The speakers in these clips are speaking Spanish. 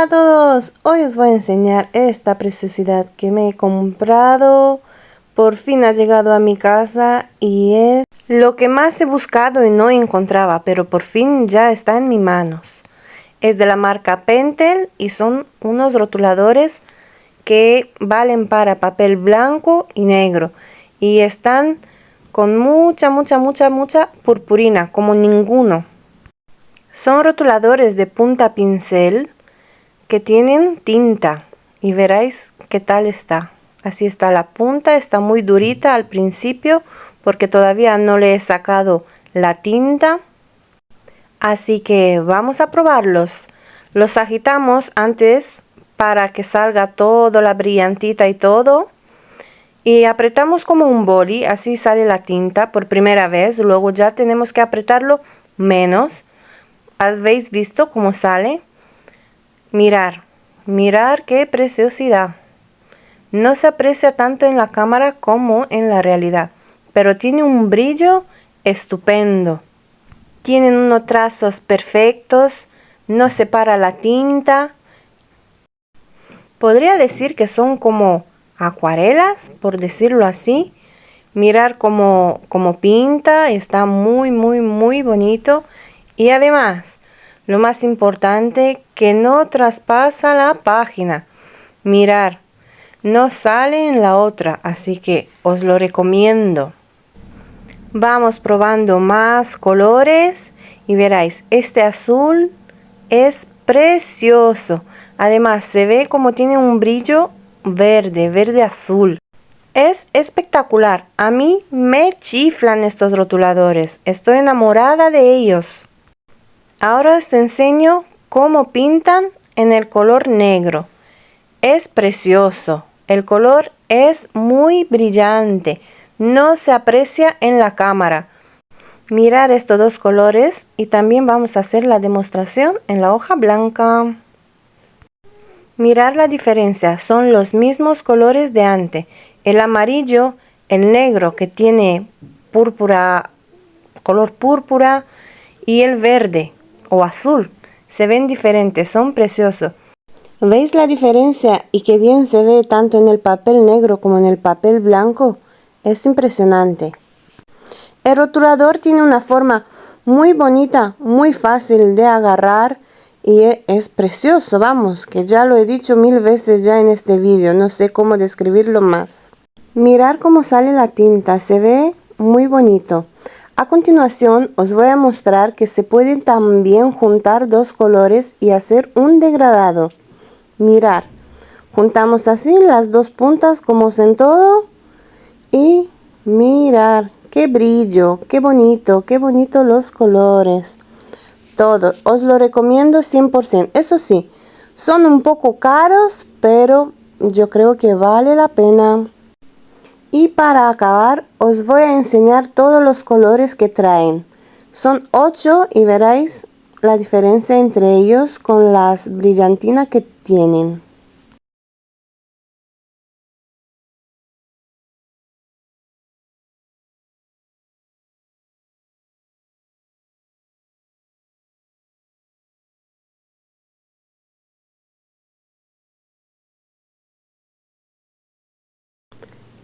Hola a todos, hoy os voy a enseñar esta preciosidad que me he comprado. Por fin ha llegado a mi casa y es lo que más he buscado y no encontraba, pero por fin ya está en mis manos. Es de la marca Pentel y son unos rotuladores que valen para papel blanco y negro y están con mucha purpurina, como ninguno. Son rotuladores de punta pincel que tienen tinta y veréis qué tal está. Así está la punta, está muy durita al principio porque todavía no le he sacado la tinta. Así que vamos a probarlos. Los agitamos antes para que salga todo, la brillantita y todo. Y apretamos como un boli, así sale la tinta por primera vez. Luego ya tenemos que apretarlo menos. ¿Habéis visto cómo sale? Mirar qué preciosidad. No se aprecia tanto en la cámara como en la realidad, pero tiene un brillo estupendo. Tienen unos trazos perfectos, no separa la tinta. Podría decir que son como acuarelas, por decirlo así. Mirar cómo pinta, está muy bonito. Y además, lo más importante, que no traspasa la página. Mirar, no sale en la otra, así que os lo recomiendo. Vamos probando más colores y veréis, este azul es precioso. Además, se ve como tiene un brillo verde azul. Es espectacular. A mí me chiflan estos rotuladores. Estoy enamorada de ellos. Ahora os enseño cómo pintan en el color negro. Es precioso. El color es muy brillante. No se aprecia en la cámara. Mirar estos dos colores y también vamos a hacer la demostración en la hoja blanca. Mirar la diferencia. Son los mismos colores de antes. El amarillo, el negro que tiene púrpura, color púrpura, y el verde o azul. Se ven diferentes, son preciosos. ¿Veis la diferencia y qué bien se ve tanto en el papel negro como en el papel blanco? Es impresionante. El rotulador tiene una forma muy bonita, muy fácil de agarrar y es precioso, vamos, que ya lo he dicho 1000 veces ya en este vídeo, no sé cómo describirlo más. Mirar cómo sale la tinta, se ve muy bonito. A continuación os voy a mostrar que se pueden también juntar dos colores y hacer un degradado. Mirar, juntamos así las dos puntas como en todo y mirar qué brillo, qué bonito los colores. Todo, os lo recomiendo 100%. Eso sí, son un poco caros, pero yo creo que vale la pena. Y para acabar os voy a enseñar todos los colores que traen. Son 8 y veréis la diferencia entre ellos con las brillantinas que tienen.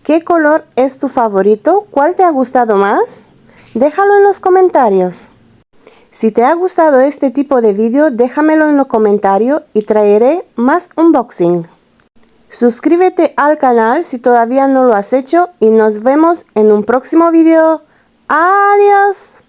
¿Qué color es tu favorito? ¿Cuál te ha gustado más? Déjalo en los comentarios. Si te ha gustado este tipo de vídeo, déjamelo en los comentarios y traeré más unboxing. Suscríbete al canal si todavía no lo has hecho y nos vemos en un próximo vídeo. ¡Adiós!